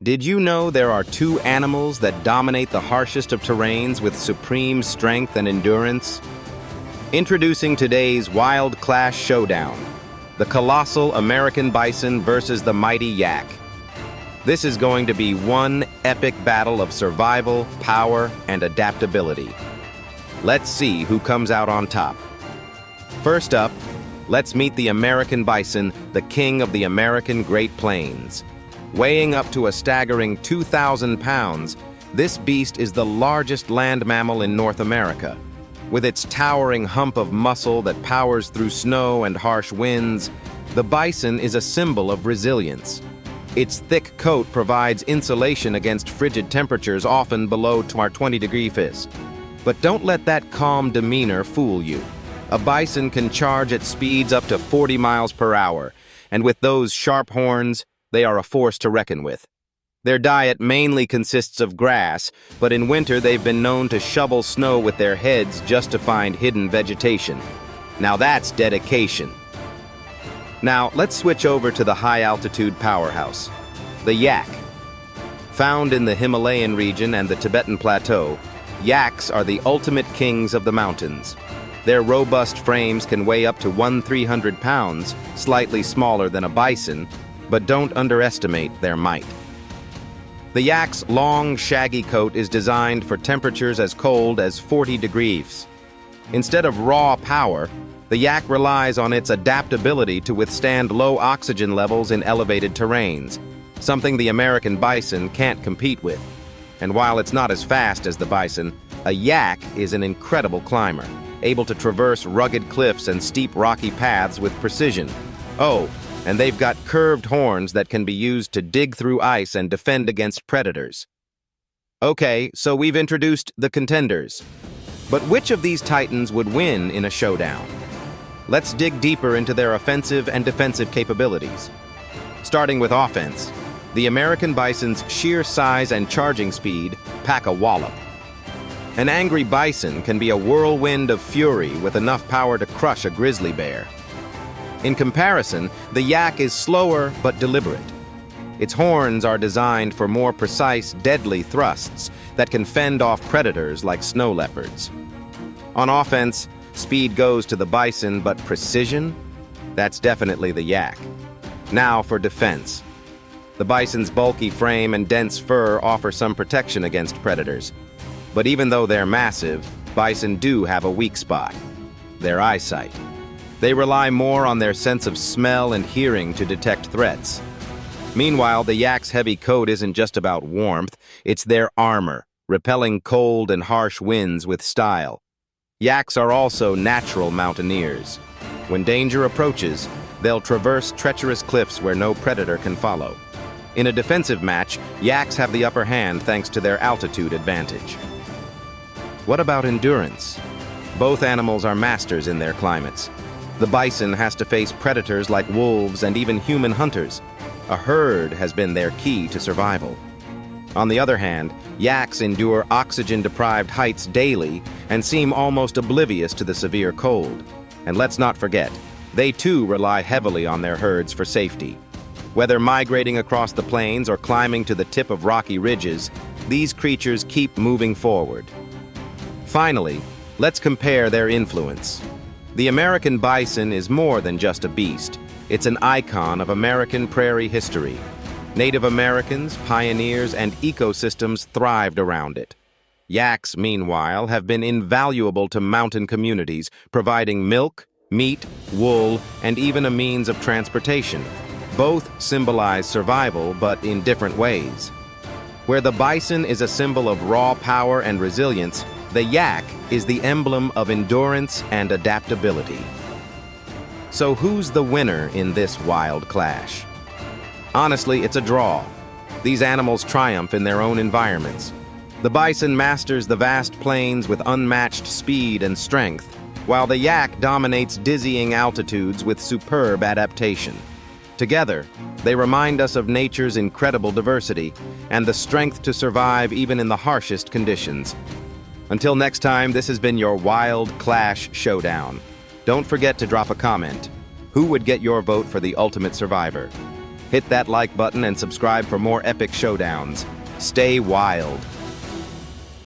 Did you know there are two animals that dominate the harshest of terrains with supreme strength and endurance? Introducing today's Wild Clash Showdown, the colossal American bison versus the mighty yak. This is going to be one epic battle of survival, power, and adaptability. Let's see who comes out on top. First up, let's meet the American bison, the king of the American Great Plains. Weighing up to a staggering 2,000 pounds, this beast is the largest land mammal in North America. With its towering hump of muscle that powers through snow and harsh winds, the bison is a symbol of resilience. Its thick coat provides insulation against frigid temperatures often below 20 degrees. But don't let that calm demeanor fool you. A bison can charge at speeds up to 40 miles per hour, and with those sharp horns, they are a force to reckon with. Their diet mainly consists of grass, but in winter they've been known to shovel snow with their heads just to find hidden vegetation. Now that's dedication. Now let's switch over to the high-altitude powerhouse, the yak. Found in the Himalayan region and the Tibetan Plateau, yaks are the ultimate kings of the mountains. Their robust frames can weigh up to 1,300 pounds, slightly smaller than a bison, but don't underestimate their might. The yak's long, shaggy coat is designed for temperatures as cold as 40 degrees. Instead of raw power, the yak relies on its adaptability to withstand low oxygen levels in elevated terrains, something the American bison can't compete with. And while it's not as fast as the bison, a yak is an incredible climber, able to traverse rugged cliffs and steep rocky paths with precision. Oh, and they've got curved horns that can be used to dig through ice and defend against predators. Okay, so we've introduced the contenders. But which of these titans would win in a showdown? Let's dig deeper into their offensive and defensive capabilities. Starting with offense, the American bison's sheer size and charging speed pack a wallop. An angry bison can be a whirlwind of fury with enough power to crush a grizzly bear. In comparison, the yak is slower but deliberate. Its horns are designed for more precise, deadly thrusts that can fend off predators like snow leopards. On offense, speed goes to the bison, but precision? That's definitely the yak. Now for defense. The bison's bulky frame and dense fur offer some protection against predators. But even though they're massive, bison do have a weak spot: their eyesight. They rely more on their sense of smell and hearing to detect threats. Meanwhile, the yak's heavy coat isn't just about warmth, it's their armor, repelling cold and harsh winds with style. Yaks are also natural mountaineers. When danger approaches, they'll traverse treacherous cliffs where no predator can follow. In a defensive match, yaks have the upper hand thanks to their altitude advantage. What about endurance? Both animals are masters in their climates. The bison has to face predators like wolves and even human hunters. A herd has been their key to survival. On the other hand, yaks endure oxygen-deprived heights daily and seem almost oblivious to the severe cold. And let's not forget, they too rely heavily on their herds for safety. Whether migrating across the plains or climbing to the tip of rocky ridges, these creatures keep moving forward. Finally, let's compare their influence. The American bison is more than just a beast. It's an icon of American prairie history. Native Americans, pioneers, and ecosystems thrived around it. Yaks, meanwhile, have been invaluable to mountain communities, providing milk, meat, wool, and even a means of transportation. Both symbolize survival, but in different ways. Where the bison is a symbol of raw power and resilience, the yak is the emblem of endurance and adaptability. So who's the winner in this wild clash? Honestly, it's a draw. These animals triumph in their own environments. The bison masters the vast plains with unmatched speed and strength, while the yak dominates dizzying altitudes with superb adaptation. Together, they remind us of nature's incredible diversity and the strength to survive even in the harshest conditions. Until next time, this has been your Wild Clash Showdown. Don't forget to drop a comment. Who would get your vote for the ultimate survivor? Hit that like button and subscribe for more epic showdowns. Stay wild.